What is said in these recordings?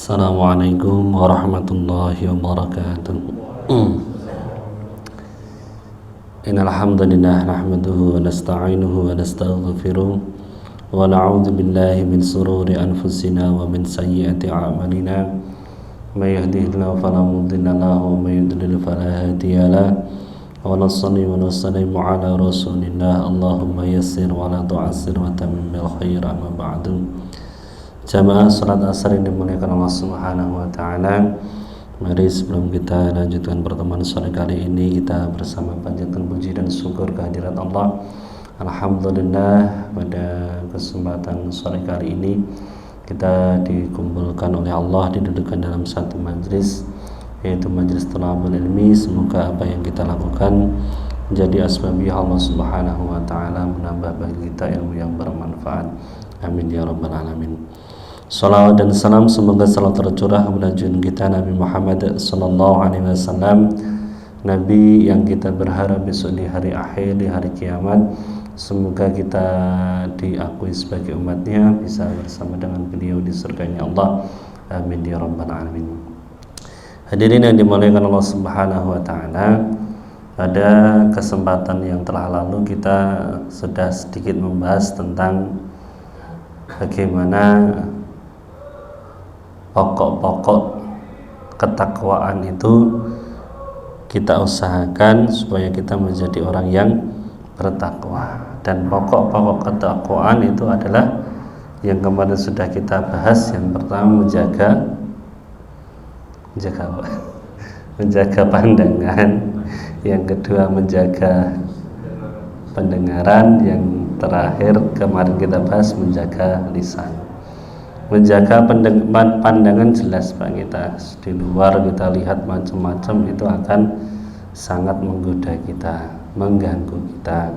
Assalamualaikum warahmatullahi wabarakatuh. Innal hamdalillah nahmaduhu wa nasta'inuhu wa nastaghfiruh wa na'udzu billahi min shururi anfusina wa min sayyiati a'malina. May yahdihillahu fala mudilla lahu wa may yudlil fala hadiya lahu. Wa nusalli wa nusallimu ala rasulillah. Allahumma yassir wa la tu'assir wa tammim bil khair, amma ba'du. Jamaah salat asar yang dimuliakan Allah Subhanahu wa taala. Mari sebelum kita lanjutkan pertemuan sore kali ini, kita bersama panjatkan puji dan syukur kehadirat Allah. Alhamdulillah, pada kesempatan sore kali ini kita dikumpulkan oleh Allah, didudukan dalam satu majlis, yaitu majlis thalabul ilmi. Semoga apa yang kita lakukan menjadi asbabih Allah Subhanahu wa taala menambah bagi kita ilmu yang bermanfaat. Amin ya rabbal alamin. Salawat dan salam semoga selalu tercurah kepada junjungan kita Nabi Muhammad sallallahu alaihi wasallam, Nabi yang kita berharap besok di hari akhir, di hari kiamat, semoga kita diakui sebagai umatnya, bisa bersama dengan beliau di surganya Allah. Amin ya rabbal alamin. Hadirin yang dimuliakan Allah Subhanahu wa taala, pada kesempatan yang telah lalu kita sudah sedikit membahas tentang bagaimana pokok-pokok ketakwaan itu kita usahakan supaya kita menjadi orang yang bertakwa. Dan pokok-pokok ketakwaan itu adalah yang kemarin sudah kita bahas. Yang pertama menjaga pandangan, yang kedua menjaga pendengaran, yang terakhir kemarin kita bahas menjaga lisan. Menjaga pandangan jelas Pak, kita di luar kita lihat macam-macam, itu akan sangat menggoda kita, mengganggu kita.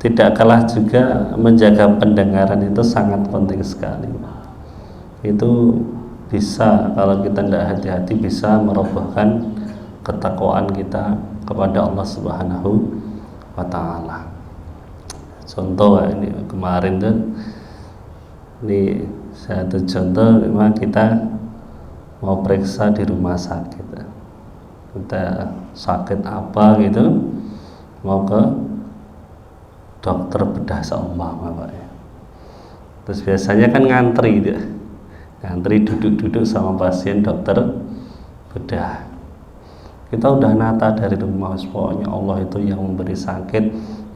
Tidak kalah juga menjaga pendengaran itu sangat penting sekali. Itu bisa, kalau kita tidak hati-hati, bisa merobohkan ketakwaan kita kepada Allah Subhanahu wa taala. Contoh ini kemarin tuh, ini satu contoh, memang kita mau periksa di rumah sakit, kita sakit apa gitu, mau ke dokter bedah seumpama Pak ya. Terus biasanya kan ngantri gitu, ngantri duduk-duduk sama pasien dokter bedah. Kita udah nata dari rumah, pokoknya Allah itu yang memberi sakit,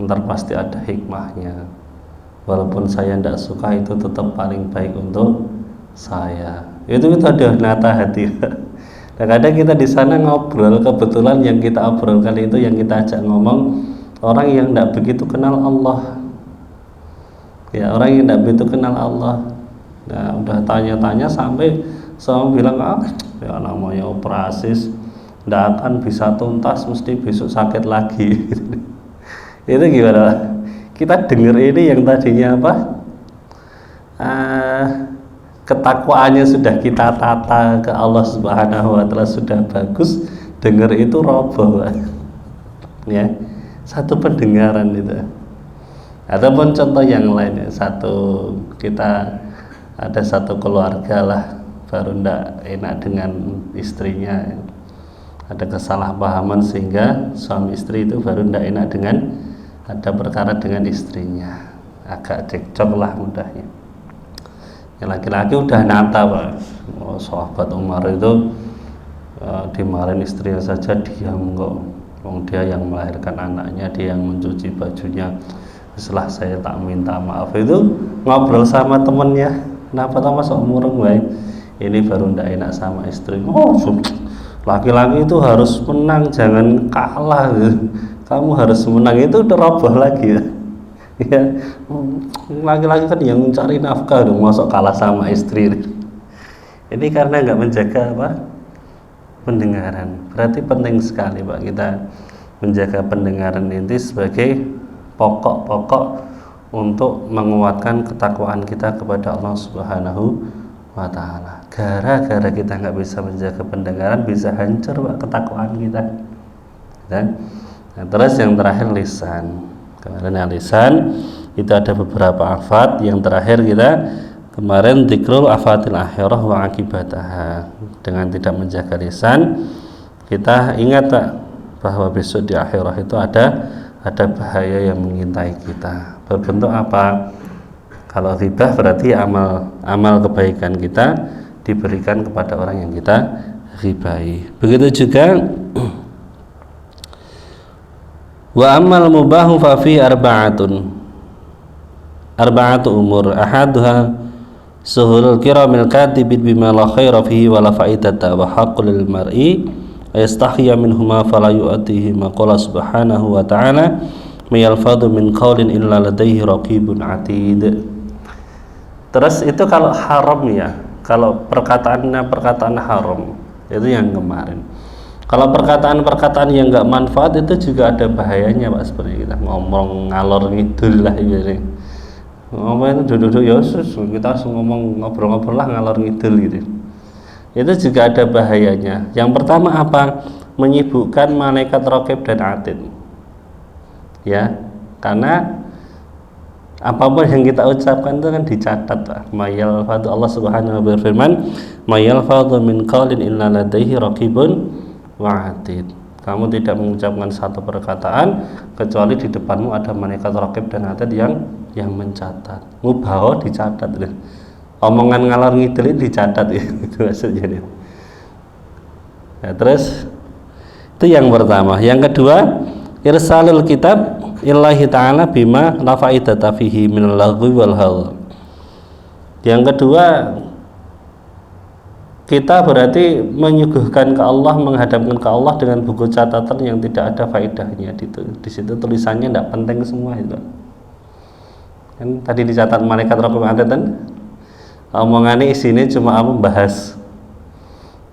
ntar pasti ada hikmahnya. Walaupun saya tidak suka, itu tetap paling baik untuk saya. Itu kita udah nata hati. Dan kadang kita di sana ngobrol, kebetulan yang kita obrolkan itu, yang kita ajak ngomong orang yang tidak begitu kenal Allah. Ya, orang yang tidak begitu kenal Allah. Nah, udah tanya-tanya sampai bilang, ya namanya operasi tidak akan bisa tuntas, mesti besok sakit lagi. Itu gimana? Kita dengar ini yang tadinya apa? Ketakwaannya sudah kita tata ke Allah Subhanahu wa taala sudah bagus, dengar itu roboh. Ya, satu pendengaran itu. Ataupun contoh yang lain, kita ada satu keluarga lah, baru ndak enak dengan istrinya. Ada kesalahpahaman sehingga suami istri itu baru ndak enak dengan, ada perkara dengan istrinya, agak cekcok lah mudahnya. Yang laki-laki udah nata Pak, sahabat Umar itu dimarahin istrinya saja diam kok, dia yang melahirkan anaknya, dia yang mencuci bajunya. Setelah saya tak minta maaf, itu ngobrol sama temennya, kenapa tak masuk murung baik, ini baru ndak enak sama istri. Laki-laki itu harus menang, jangan kalah. Kamu harus menang, itu udah roboh lagi ya. Ya, laki-laki kan yang mencari nafkah dong, masuk kalah sama istri. Ini karena nggak menjaga apa? Pendengaran. Berarti penting sekali Pak, kita menjaga pendengaran ini sebagai pokok-pokok untuk menguatkan ketakwaan kita kepada Allah Subhanahu wa taala. Gara-gara kita nggak bisa menjaga pendengaran, bisa hancur Pak ketakwaan kita. Dan nah, terus yang terakhir lisan. Kemarin lisan itu ada beberapa hafat. Yang terakhir kita kemarin dzikrul afatil akhirah wa akibataha. Dengan tidak menjaga lisan, kita ingat tak bahwa besok di akhirat itu ada bahaya yang mengintai kita. Berbentuk apa? Kalau ghibah berarti amal kebaikan kita diberikan kepada orang yang kita ghibahi. Begitu juga wa amal mubahu fa fi arba'atu umur ahaduha suhulul kiramil katibin bima la khaira fihi wa la faidata wa haqqul lil mar'i ayastahya minhuma fala yu'tihi ma qala subhanahu wa ta'ala mayalfadhu min qawlin illa ladaihi raqibun atid. Terus itu kalau haram ya, kalau perkataan haram itu yang kemarin. Kalau perkataan yang nggak manfaat itu juga ada bahayanya Pak, sebenarnya kita ngomong ngalor ngidul lah gitu. Ngomong itu duduk ya kita ngomong ngobrol-ngobrol lah ngalor ngidul gitu. Itu juga ada bahayanya. Yang pertama apa? Menyibukkan malaikat raqib dan atid. Ya, karena apapun yang kita ucapkan itu kan dicatat. Mayal fadu, Allah Subhanahu wa ta'ala berfirman, mayal fadu min qaulin illa ladaihi raqibun wa atid. Kamu tidak mengucapkan satu perkataan kecuali di depanmu ada malaikat raqib dan atid yang mencatat. Mubaho dicatat. Omongan ngalor ngidul dicatat ya. Itu maksudnya. Nah, terus itu yang pertama. Yang kedua, irsalul kitab illahi ta'ala bima la faidata fihi minal lagwi wal hawa. Yang kedua, kita berarti menyuguhkan ke Allah, menghadapkan ke Allah dengan buku catatan yang tidak ada faedahnya. Di situ tulisannya tidak penting semua itu. Kan tadi dicatat malaikat raqib atid kan? Omongannya isinya cuma bahas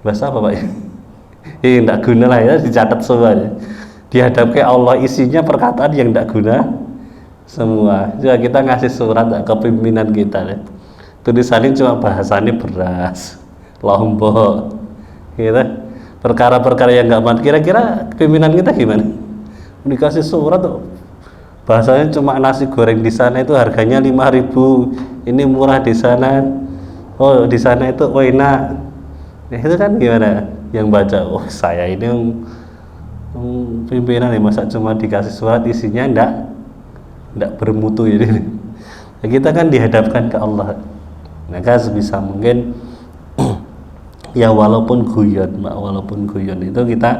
apa Pak? Ini tidak guna lah ya, dicatat semua ya. Dihadapkan Allah isinya perkataan yang tidak guna semua. Coba kita ngasih surat ke pimpinan kita ya. Tulisannya cuma bahasannya beras, lombok, gitu. Perkara-perkara yang nggak manfaat. Kira-kira pimpinan kita gimana? Dikasih surat tuh, bahasanya cuma nasi goreng di sana itu harganya 5.000, ini murah di sana. Oh di sana itu enak. Itu kan gimana? Yang baca, oh saya ini pimpinan ya, masa cuma dikasih surat isinya ndak bermutu ini. Nah, kita kan dihadapkan ke Allah, maka sebisa mungkin ya walaupun guyon itu kita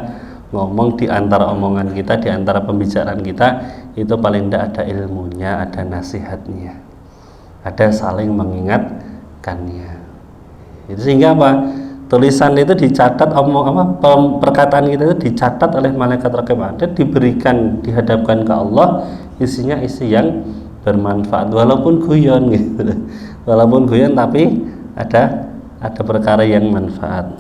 ngomong di antara omongan kita, di antara pembicaraan kita itu paling tidak ada ilmunya, ada nasihatnya, ada saling mengingatkannya. Itu sehingga apa? Tulisan itu dicatat, perkataan kita itu dicatat oleh malaikat raqib atid, diberikan, dihadapkan ke Allah, isinya isi yang bermanfaat walaupun guyon gitu. Walaupun guyon tapi ada perkara yang manfaat.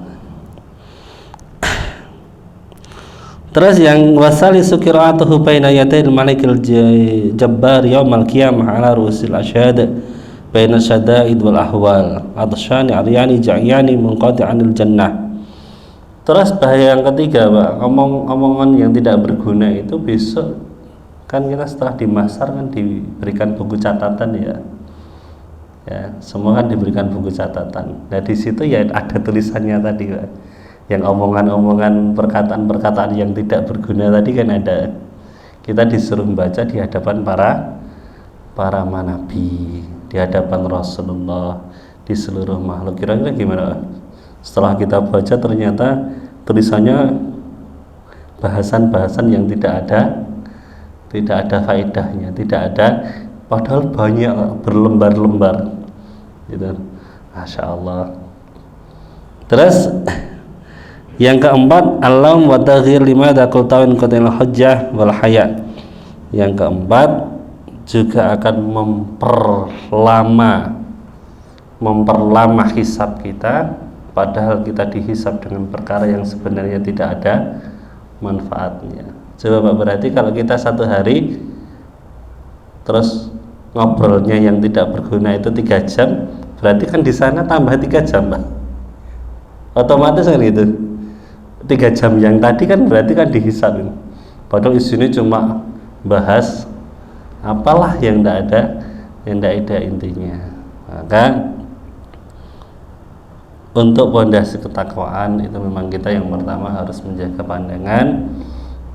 Terus yang wasali qira'atuhu baina yadayil malikil jabbar yaumal qiyamah ala ru'usil asyhad baina syada'id wal ahwal adsyani aryani ja'yani munqati'anil jannah. Terus bahaya yang ketiga Pak, omongan yang tidak berguna itu besok kan kita setelah di mahsyar kan diberikan buku catatan ya, semua kan diberikan buku catatan. Nah di situ ya ada tulisannya tadi Pak, yang omongan-omongan perkataan-perkataan yang tidak berguna tadi kan ada. Kita disuruh membaca di hadapan para manabi, di hadapan Rasulullah, di seluruh makhluk. Kira-kira gimana? Setelah kita baca ternyata tulisannya bahasan-bahasan yang tidak ada faedahnya, tidak ada, padahal banyak berlembar-lembar gitu. Masya Allah. Terus yang keempat, alam wa taghir lima dakul tawin qatil hujjah wal haya. Yang keempat juga akan memperlama hisab kita, padahal kita dihisab dengan perkara yang sebenarnya tidak ada manfaatnya. Coba Pak, berarti kalau kita satu hari terus ngobrolnya yang tidak berguna itu 3 jam, berarti kan di sana tambah 3 jam Pak, otomatis kan gitu. 3 jam yang tadi kan berarti kan dihisab, padahal isinya cuma bahas apalah yang tidak ada intinya. Maka untuk pondasi ketakwaan itu memang kita yang pertama harus menjaga pandangan,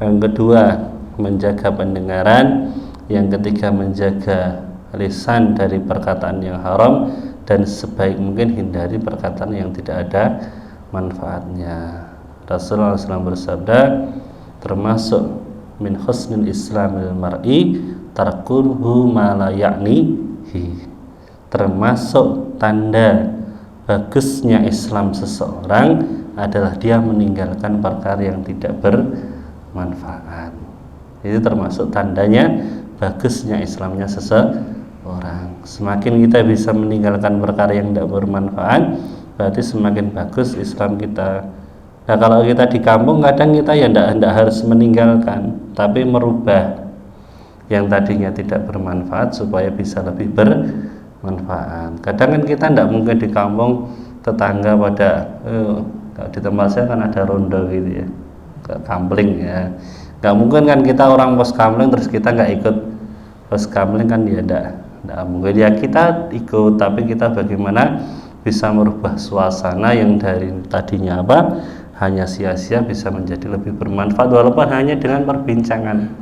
yang kedua menjaga pendengaran, yang ketiga menjaga lisan dari perkataan yang haram, dan sebaik mungkin hindari perkataan yang tidak ada manfaatnya. Rasulullah SAW bersabda, termasuk min husnil islamil mar'i tarkuhu ma la ya'nihi, termasuk tanda bagusnya Islam seseorang adalah dia meninggalkan perkara yang tidak bermanfaat. Itu termasuk tandanya bagusnya Islamnya seseorang. Semakin kita bisa meninggalkan perkara yang tidak bermanfaat, berarti semakin bagus Islam kita. Nah, kalau kita di kampung kadang kita ya tidak harus meninggalkan, tapi merubah yang tadinya tidak bermanfaat supaya bisa lebih bermanfaat. Kadang kan kita tidak mungkin di kampung tetangga pada di tempat saya kan ada rondo gitu ya, kampling ya, nggak mungkin kan kita orang pos kampling terus kita nggak ikut pos kampling kan, ya tidak mungkin. Ya kita ikut, tapi kita bagaimana bisa merubah suasana yang dari tadinya hanya sia-sia bisa menjadi lebih bermanfaat, walaupun hanya dengan perbincangan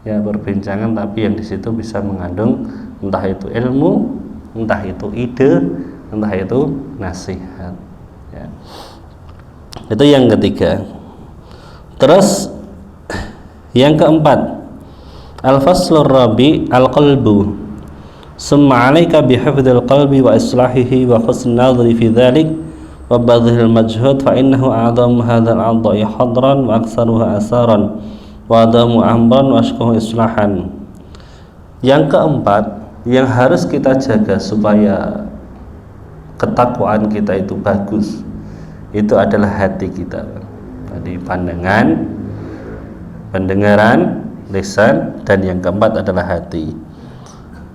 ya, perbincangan, tapi yang di situ bisa mengandung entah itu ilmu, entah itu ide, entah itu nasihat ya. Itu yang ketiga. Terus yang keempat, al-faslur rabi al-qalbu, summa 'alaika bihifdzil qalbi wa islahihi wa husnil nadhri fi dzalik wa badhil majhud fa innahu a'dhamu hadzal 'adha'i hadran wa aktsaruha asaran wa adamu amran wa ashqahu islahan. Yang keempat yang harus kita jaga supaya ketakwaan kita itu bagus, itu adalah hati kita. Tadi pandangan, pendengaran, lisan, dan yang keempat adalah hati.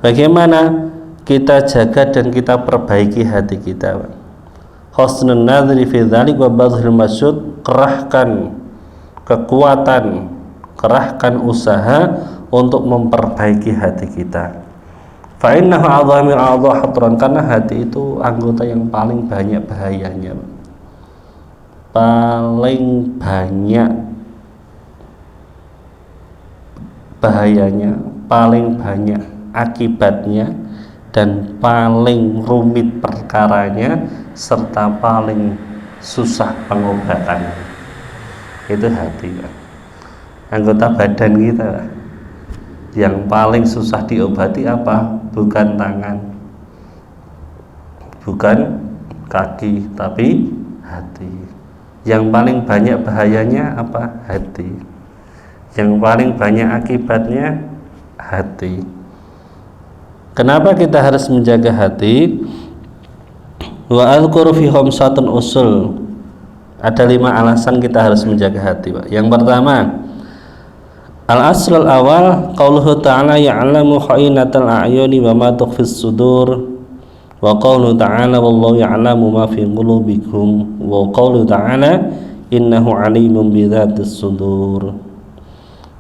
Bagaimana kita jaga dan kita perbaiki hati kita? Husnul nadhri fi dzalik wa badhil masyud, kerahkan kekuatan, kerahkan usaha untuk memperbaiki hati kita. Fa innahu 'azamil a'dha hatran, karena hati itu anggota yang paling banyak bahayanya, paling banyak bahayanya, paling banyak akibatnya, dan paling rumit perkaranya, serta paling susah pengobatannya. Itu hati, Pak. Anggota badan kita, Pak, yang paling susah diobati apa? Bukan tangan, bukan kaki, tapi hati. Yang paling banyak bahayanya apa? Hati. Yang paling banyak akibatnya hati. Kenapa kita harus menjaga hati? Wa adzkuru fi khamsatun usul. Ada 5 alasan kita harus menjaga hati, Pak. Yang pertama, al-aslul awal qauluhu ta'ala ya'lamu kha'inatal a'yuni wa ma tukhfis sudur, wa qauluhu ta'ala wallahu ya'lamu ma fi qulubikum, wa qauluhu ta'ala innahu 'alimun bidzatis sudur.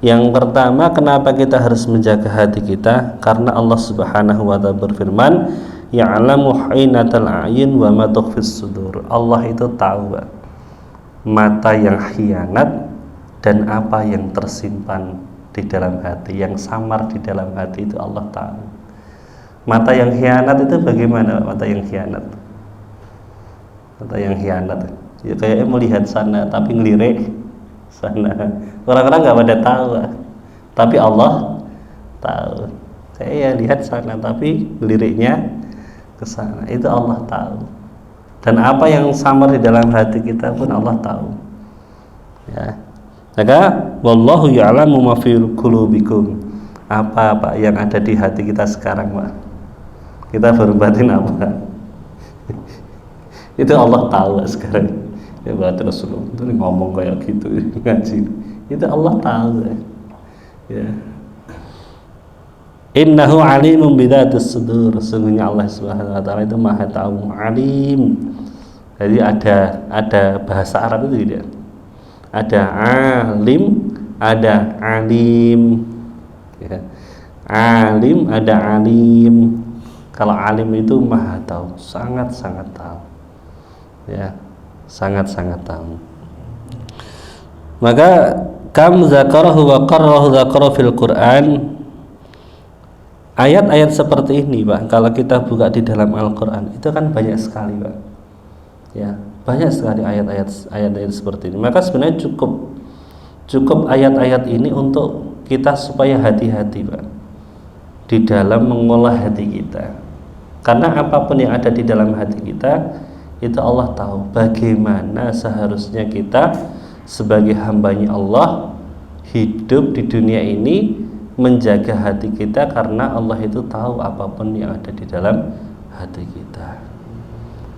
Yang pertama, kenapa kita harus menjaga hati kita? Karena Allah Subhanahu wa ta'ala berfirman, ya'lamu kha'inatal a'yun wa ma tukhfis sudur. Allah itu tahu, Pak, mata yang khianat dan apa yang tersimpan di dalam hati, yang samar di dalam hati itu Allah tahu. Mata yang khianat itu bagaimana? Mata yang khianat, mata yang khianat ya kayaknya melihat sana tapi ngelirik sana. Orang-orang nggak pada tahu, tapi Allah tahu. Saya lihat sana tapi liriknya ke sana, itu Allah tahu. Dan apa yang samar di dalam hati kita pun Allah tahu ya. Maka wallahu ya'lamu ma fi qulubikum, apa Pak yang ada di hati kita sekarang, Pak? Kita berbatin apa? Itu Allah tahu sekarang ya. Berarti Rasulullah itu ngomong kayak gitu ngaji, itu Allah tahu ya. Innahu alimun bidzatis sudur, sesungguhnya Allah Subhanahu wa ta'ala itu Maha tahu, alim. Jadi ada bahasa Arab itu tidak, ada alim, ada alim ya. Alim, ada alim. Kalau alim itu Maha tahu, sangat-sangat tahu ya, sangat-sangat tahu. Maka kam zakarahu wa qarrahu zakara fil Quran. Ayat-ayat seperti ini, Pak, kalau kita buka di dalam Al-Qur'an itu kan banyak sekali, Pak. Ya, banyak sekali ayat-ayat seperti ini. Maka sebenarnya cukup ayat-ayat ini untuk kita supaya hati-hati, Pak, di dalam mengolah hati kita. Karena apapun yang ada di dalam hati kita itu Allah tahu bagaimana seharusnya kita sebagai hambanya Allah hidup di dunia ini, menjaga hati kita, karena Allah itu tahu apapun yang ada di dalam hati kita.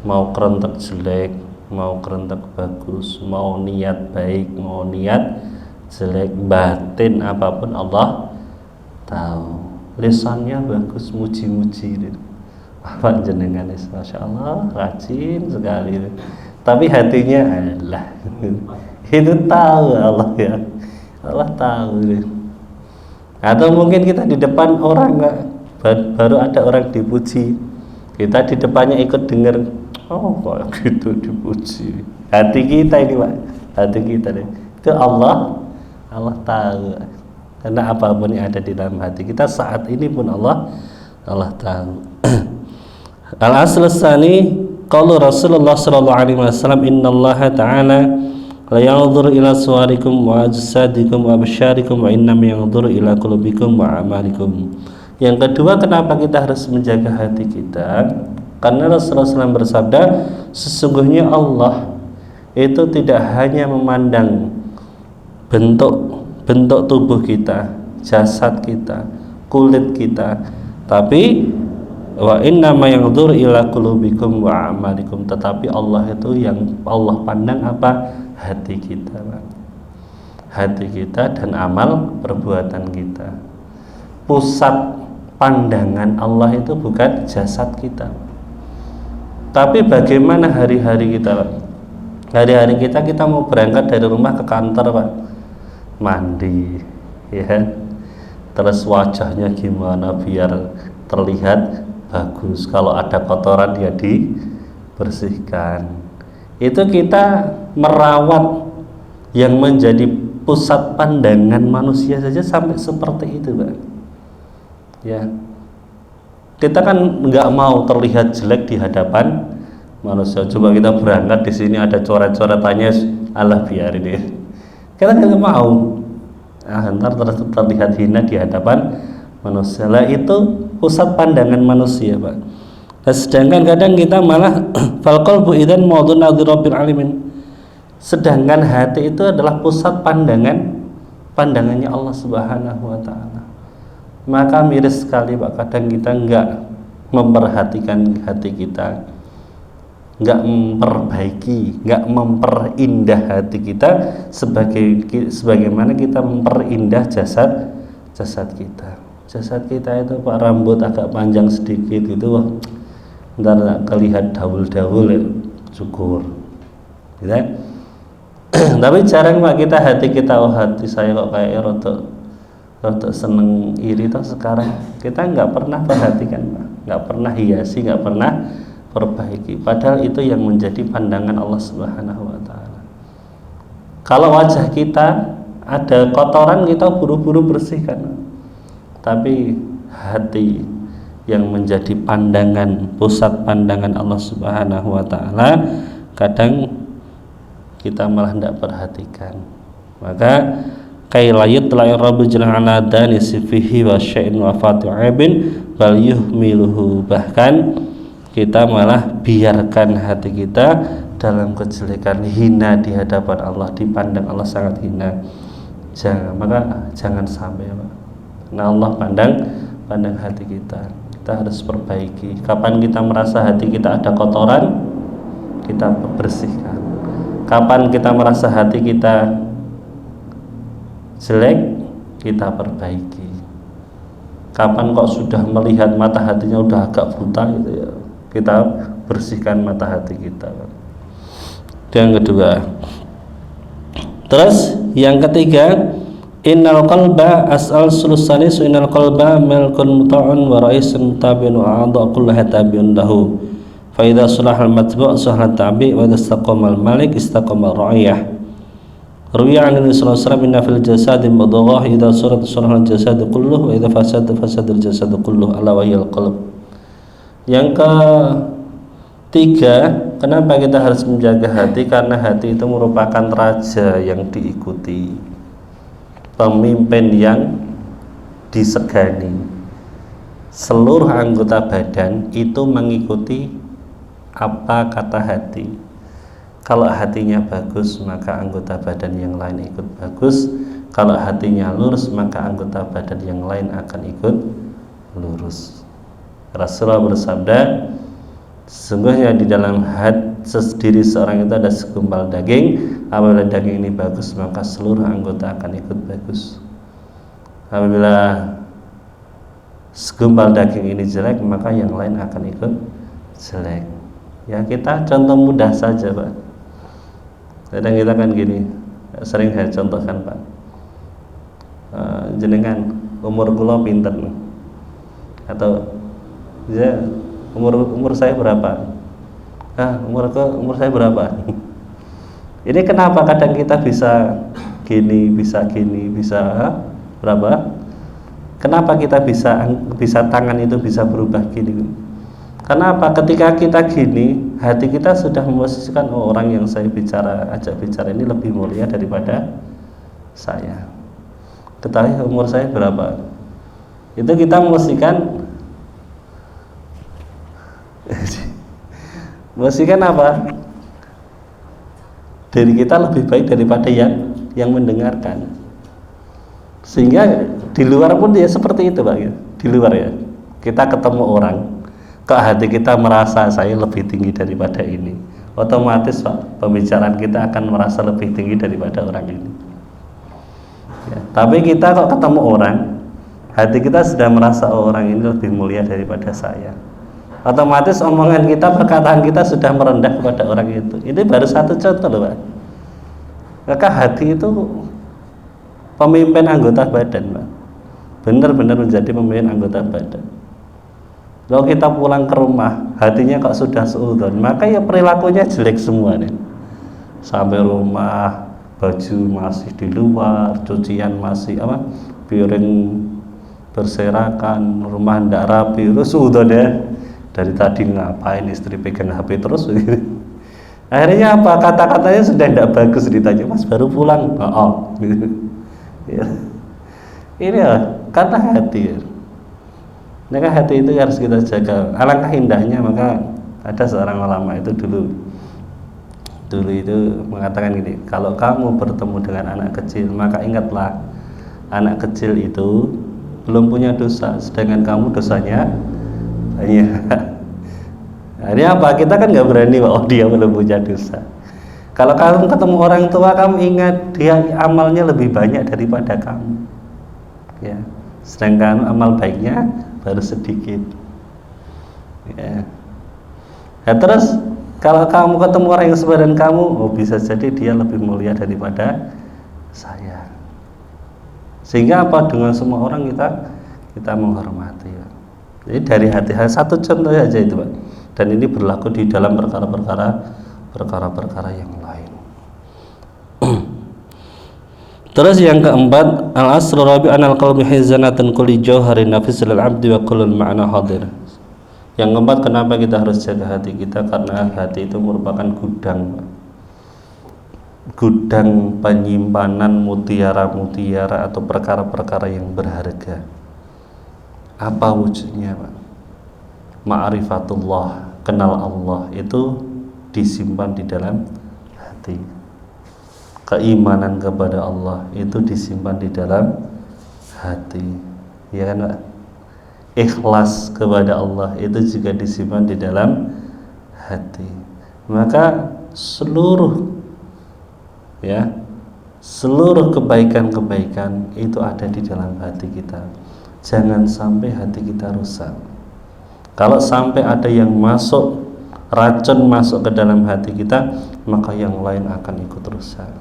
Mau kerentek jelek, mau kerentek bagus, mau niat baik, mau niat jelek, batin apapun Allah tahu. Lisannya bagus, muji-muji gitu. Apa jenengan, masya Allah, rajin sekali. Tapi hatinya Allah itu tahu Allah, ya Allah tahu gitu. Atau mungkin kita di depan orang, baru ada orang dipuji, kita di depannya ikut dengar, oh kok gitu dipuji. Hati kita ini, Pak, hati kita nih, itu Allah tahu. Karena apapun yang ada di dalam hati kita saat ini pun Allah tahu. Al-asl tsani qaulu Rasulullah sallallahu alaihi wasallam, innallaha ta'ala la yanzuru ila suwarikum wa ajsadikum wa absyarikum wa innam yanzuru ila qulubikum wa amalikum. Yang kedua, kenapa kita harus menjaga hati kita? Karena Rasulullah SAW bersabda, sesungguhnya Allah itu tidak hanya memandang bentuk tubuh kita, jasad kita, kulit kita, tapi wa innama yanzuru ila qulubikum wa amalikum, tetapi Allah itu yang Allah pandang apa? Hati kita, hati kita dan amal perbuatan kita. Pusat pandangan Allah itu bukan jasad kita, tapi bagaimana hari-hari kita, Pak. Hari-hari kita mau berangkat dari rumah ke kantor, Pak, mandi, ya, terus wajahnya gimana biar terlihat bagus, kalau ada kotoran ya dibersihkan. Itu kita merawat yang menjadi pusat pandangan manusia saja sampai seperti itu, Pak. Ya, kita kan nggak mau terlihat jelek di hadapan manusia. Coba kita berangkat di sini ada coret-coretannya, Allah biarin ya. Kita nggak mau. Ntar terlihat hina di hadapan manusia. Lah itu pusat pandangan manusia, Pak. Nah, sedangkan kadang kita malah fal qalbu idzan mawdun nadhir rabbil alamin. Sedangkan hati itu adalah pusat pandangannya Allah Subhanahu wa taala. Maka miris sekali, Pak, kadang kita enggak memperhatikan hati kita, enggak memperbaiki, enggak memperindah hati kita sebagaimana kita memperindah jasad kita. Jasad kita itu, Pak, rambut agak panjang sedikit gitu, wah, ntar kelihatan daul-daul ya, syukur gitu. Tapi jarang, Pak, kita hati kita, oh hati saya kok kayak rotok seneng iri toh sekarang. Kita nggak pernah perhatikan, Pak, nggak pernah hiasi, nggak pernah perbaiki, padahal itu yang menjadi pandangan Allah Subhanahu wa taala. Kalau wajah kita ada kotoran, kita buru-buru bersihkan, tapi hati yang menjadi pusat pandangan Allah Subhanahu wa taala kadang kita malah tidak perhatikan. Maka kailayat la rabbu jalla ala dani sifihi wa syai'in wa fati'ibin bal yuhmiluhu, bahkan kita malah biarkan hati kita dalam kejelekan, hina di hadapan Allah, dipandang Allah sangat hina. Jangan sampai, Pak. Nah, Allah pandang hati kita harus perbaiki. Kapan kita merasa hati kita ada kotoran, kita bersihkan. Kapan kita merasa hati kita jelek, kita perbaiki. Kapan kok sudah melihat mata hatinya udah agak buta gitu ya, kita bersihkan mata hati kita. Itu yang kedua. Terus yang ketiga, innal qalba as'al sulusani innal qalba milkun muta'un wa ra'isun tabi'un wa a'dha kullu tabi'un lahu fa idza salahal matbu' sahal tabi wa idza istaqamal malik istaqamal ra'iyah. Ruwiya 'an Nabi sallallahu alaihi wasallam inna fil jasadi mudghah idza salat salahal jasadu kulluh wa idza fasadal jasadu kulluh ala wa hiyal qalb. Yang ketiga, kenapa kita harus menjaga hati? Karena hati itu merupakan raja yang diikuti, pemimpin yang disegani. Seluruh anggota badan itu mengikuti apa kata hati. Kalau hatinya bagus, maka anggota badan yang lain ikut bagus. Kalau hatinya lurus, maka anggota badan yang lain akan ikut lurus. Rasulullah bersabda, sesungguhnya di dalam diri seorang itu ada segumpal daging. Apabila daging ini bagus, maka seluruh anggota akan ikut bagus. Apabila segumpal daging ini jelek, maka yang lain akan ikut jelek. Ya, kita contoh mudah saja, Pak. Kadang kita kan gini, sering saya contohkan, Pak. Jenengan umur kula pinten? Atau ya, umur saya berapa? Umur saya berapa? Ini kenapa kadang kita bisa gini, bisa berapa? Kenapa kita bisa tangan itu bisa berubah gini? Karena apa? Ketika kita gini, hati kita sudah memposisikan orang yang saya ajak bicara ini lebih mulia daripada saya. Ketahui umur saya berapa? Itu kita memposisikan apa? Diri kita lebih baik daripada yang mendengarkan. Sehingga di luar pun dia seperti itu, Pak. Di luar ya, kita ketemu orang, kok hati kita merasa saya lebih tinggi daripada ini, otomatis, Pak, pembicaraan kita akan merasa lebih tinggi daripada orang ini. Ya, tapi kita kok ketemu orang, hati kita sudah merasa orang ini lebih mulia daripada saya, otomatis omongan kita, perkataan kita sudah merendah kepada orang itu. Ini baru satu contoh loh, Pak. Maka hati itu pemimpin anggota badan, Pak. Benar-benar menjadi pemimpin anggota badan. Kalau kita pulang ke rumah, hatinya kok sudah suudzon, maka ya perilakunya jelek semua nih. Sampai rumah, baju masih di luar, cucian masih piring berserakan, rumah ndak rapi, terus suudzon ya. Dari tadi ngapain istri pegang HP terus gitu. Akhirnya apa? Kata-katanya sudah tidak bagus, ditanya, Mas baru pulang? Oh, gitu. Ya. Ini ya, karena hati. Maka hati itu harus kita jaga. Alangkah indahnya, maka ada seorang ulama itu dulu itu mengatakan gini, kalau kamu bertemu dengan anak kecil, maka ingatlah anak kecil itu belum punya dosa, sedangkan kamu dosanya banyak. Ini apa? Kita kan nggak berani, oh dia belum punya dosa. Kalau kamu ketemu orang tua, kamu ingat dia amalnya lebih banyak daripada kamu, ya. Sedangkan amal baiknya baru sedikit. Ya. Nah, terus kalau kamu ketemu orang yang sepadan kamu, oh bisa jadi dia lebih mulia daripada saya. Sehingga apa? Dengan semua orang kita menghormati. Ya. Jadi dari hati, satu contoh aja itu, Pak. Dan ini berlaku di dalam perkara-perkara yang lain. Terus yang keempat, al-aslu rabi' anal qalbi hizanatan kulli jawharin nafis lil 'abdi wa kullul ma'na hadir. Yang keempat, kenapa kita harus jaga hati kita? Karena hati itu merupakan gudang penyimpanan mutiara-mutiara atau perkara-perkara yang berharga. Apa wujudnya, Pak? Ma'rifatullah, kenal Allah itu disimpan di dalam hati. Keimanan kepada Allah itu disimpan di dalam hati, ya kan, Pak? Ikhlas kepada Allah itu juga disimpan di dalam hati. Maka seluruh kebaikan-kebaikan itu ada di dalam hati kita. Jangan sampai hati kita rusak. Kalau sampai ada yang racun masuk ke dalam hati kita, maka yang lain akan ikut rusak.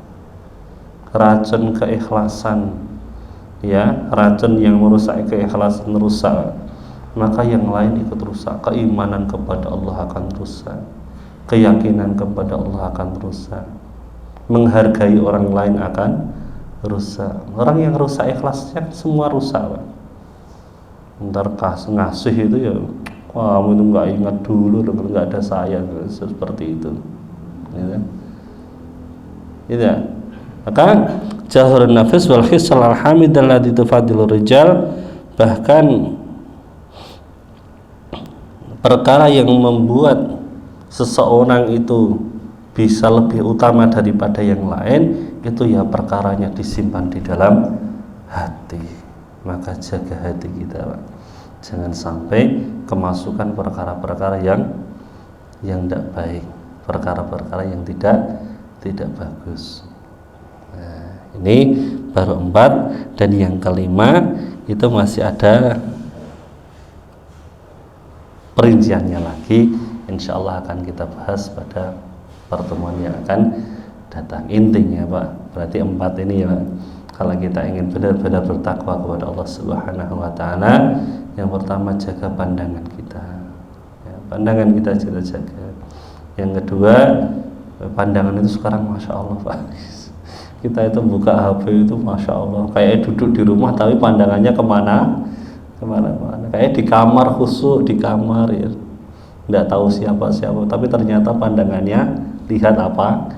Racun keikhlasan, ya, racun yang merusak keikhlasan, rusak maka yang lain ikut rusak. Keimanan kepada Allah akan rusak, keyakinan kepada Allah akan rusak, menghargai orang lain akan rusak. Orang yang rusak ikhlasnya semua rusak, Pak. Ntar ngasih itu ya, wah kamu itu nggak ingat dulu, nggak ada saya, seperti itu, gitu. Gitu. Maka jahrun nafis wal khisal al-hamid allati tufaddilu rijal, bahkan perkara yang membuat seseorang itu bisa lebih utama daripada yang lain, itu ya perkaranya disimpan di dalam hati. Maka jaga hati kita, Pak. Jangan sampai kemasukan perkara-perkara yang tidak baik, perkara-perkara yang tidak bagus. Nah, ini baru 4, dan yang kelima itu masih ada perinciannya lagi, insya Allah akan kita bahas pada pertemuan yang akan datang. Intinya, Pak, berarti 4 ini ya, Pak. Kalau kita ingin benar-benar bertakwa kepada Allah Subhanahu wa Ta'ala, yang pertama jaga pandangan kita, ya, pandangan kita kita jaga. Yang kedua, pandangan itu sekarang masya Allah, Pak. Kita itu buka HP itu masya Allah, kayak duduk di rumah tapi pandangannya kemana-mana, kayak di kamar, khusyuk di kamar ya, nggak tahu siapa-siapa, tapi ternyata pandangannya lihat apa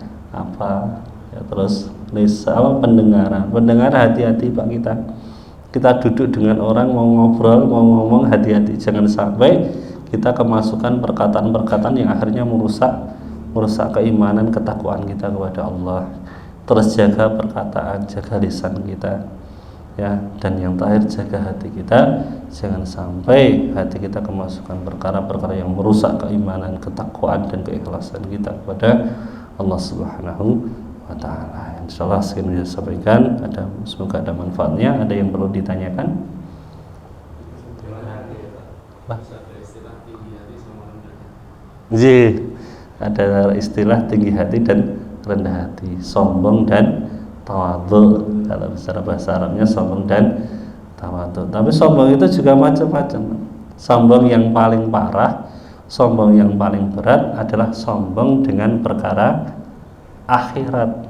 ya. Terus pendengaran hati-hati, Pak. Kita duduk dengan orang, mau ngobrol, mau ngomong, hati-hati, jangan sampai kita kemasukan perkataan-perkataan yang akhirnya merusak keimanan, ketakwaan kita kepada Allah. Terus jaga perkataan, jaga lisan kita, ya. Dan yang terakhir, jaga hati kita, jangan sampai hati kita kemasukan perkara-perkara yang merusak keimanan, ketakwaan, dan keikhlasan kita kepada Allah Subhanahu wa Ta'ala. Insyaallah sekian yang saya sampaikan, semoga ada manfaatnya. Ada yang perlu ditanyakan? Ada istilah tinggi hati dan rendah hati, sombong dan tawadhu. Kalau secara bahasa Arabnya sombong dan tawadhu. Tapi sombong itu juga macam-macam. Sombong yang paling parah, sombong yang paling berat adalah sombong dengan perkara akhirat,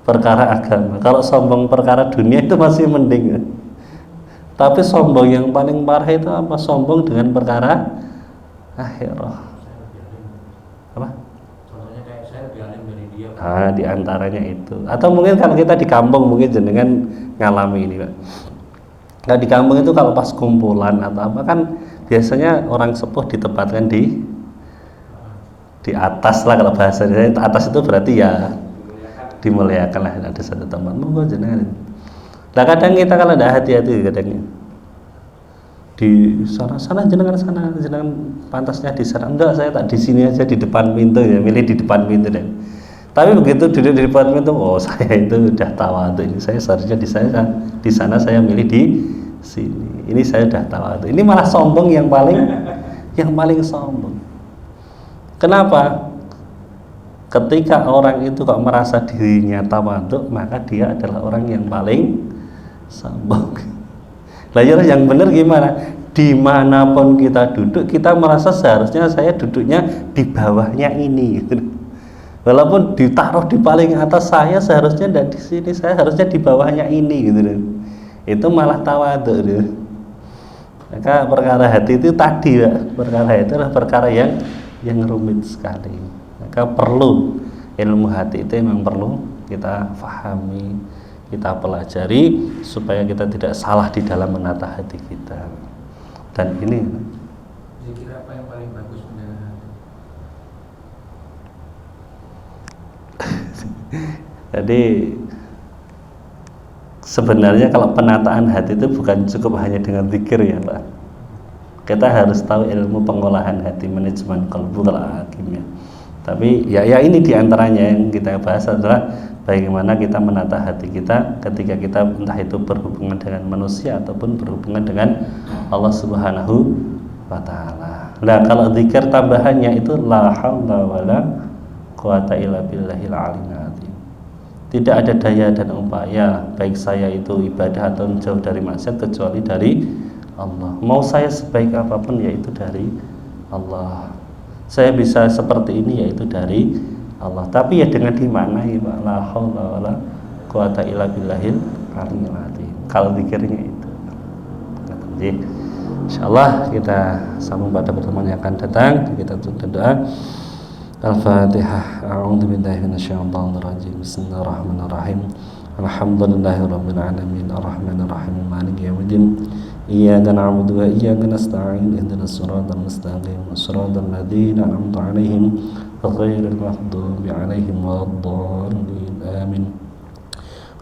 perkara agama. Kalau sombong perkara dunia itu masih mending. Tapi sombong yang paling parah itu apa? Sombong dengan perkara akhirat. Apa? Contohnya kayak saya lebih alim dari dia. Di antaranya itu. Atau mungkin kalau kita di kampung mungkin jenengan ngalami ini, Pak. Kalau di kampung itu kalau pas kumpulan atau apa kan biasanya orang sepuh ditempatkan di atas lah, kalau bahasa atas itu berarti ya dimuliakan lah, ada satu tempat monggo jenengan. Nah kadang kita kalau tidak hati-hati, kadangnya di sana jenengan pantasnya di sana, enggak, saya tak di sini aja di depan pintu ya, milih di depan pintu deh. Tapi begitu duduk di depan pintu, oh saya itu udah tawadhu, ini saya seharusnya di sana saya milih di sini, ini saya udah tawadhu. Ini malah sombong yang paling sombong. Kenapa? Ketika orang itu kok merasa dirinya tawadhu, maka dia adalah orang yang paling sombong. Lah yang benar gimana? Dimanapun kita duduk, kita merasa seharusnya saya duduknya di bawahnya ini, gitu. Walaupun ditaruh di paling atas, saya seharusnya tidak di sini, saya harusnya di bawahnya ini, gitu. Itu malah tawadhu, gitu. Maka perkara hati itu tadi, Pak. Perkara itu adalah perkara yang rumit sekali. Maka perlu ilmu hati itu memang perlu kita fahami, kita pelajari supaya kita tidak salah di dalam menata hati kita. Dan ini kira apa yang paling bagus menjaga hati? Jadi sebenarnya kalau penataan hati itu bukan cukup hanya dengan zikir ya, Pak. Kita harus tahu ilmu pengolahan hati, manajemen qalbu al-hakimnya. Tapi ya ini diantaranya yang kita bahas adalah bagaimana kita menata hati kita ketika kita entah itu berhubungan dengan manusia ataupun berhubungan dengan Allah Subhanahu wa Ta'ala. Nah kalau zikir tambahannya itu la haula wala quwata illa billahil aliyyil azim. Tidak ada daya dan upaya baik saya itu ibadah atau jauh dari maksiat kecuali dari Allah. Mau saya sebaik apapun yaitu dari Allah. Saya bisa seperti ini yaitu dari Allah. Tapi ya dengan dimaknai, Pak. La haula wala quwata illa billahil aliyil azim. Kalau zikirnya itu. Jadi insyaallah kita sambung pada pertemuan yang akan datang. Kita tutup doa. Al-Fatihah. A'udzu billahi minasyaitonir rajim. Bismillahirrahmanirrahim. Alhamdulillahirabbil alamin. Arrahmanir rahim. Maliki yaumiddin. Iyyaka na'budu wa iyyaka nasta'in. Ihdinas siratal mustaqim. Shiratal ladzina an'amta 'alaihim ghairil maghdubi 'alaihim waladdallin. Amin.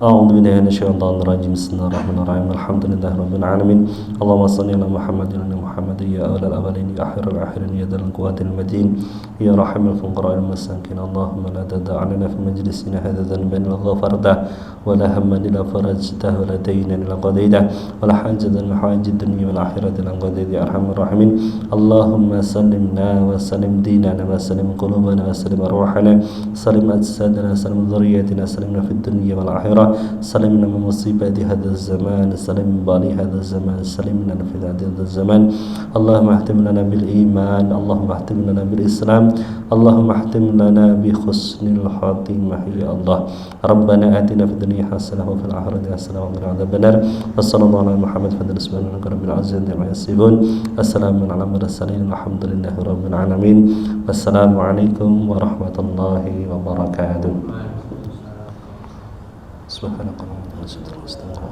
أعوذ بالله من الشيطان الرجيم بسم الله الرحمن الرحيم الحمد لله رب العالمين اللهم صل على محمد وعلى محمد يا أولى الأولين يا خير الآخرين يا ذا القوة المتين يا رحم الفقراء المساكين اللهم لا تدع لنا في مجلسنا هذا ذنبا إلا غفرته ولا هما إلا فرجته ولا دينا إلا قضيته ولا حاجة من حوائج الدنيا والآخرة إلا قضيت يا أرحم الراحمين اللهم سلمنا وسلم ديننا وسلم قلوبنا وسلم أرواحنا سلم أجسادنا سلم ذريتنا سلمنا في الدنيا والآخرة سلمنا من مصيبات هذا الزمان سلم من بالي هذا الزمان سلمنا في هذا الزمان اللهم اختم لنا بالإيمان اللهم اختم لنا بالإسلام اللهم اختم لنا بحسن الخاتمة يا الله ربنا آتنا في الدنيا حسنة وفي الآخرة حسنة وقنا عذاب النار وصلى الله على محمد سبحانه رب العزة عما يصفون السلام على المرسلين الحمد لله رب العالمين والسلام عليكم ورحمة الله وبركاته سبحانك اللهم وبحمدك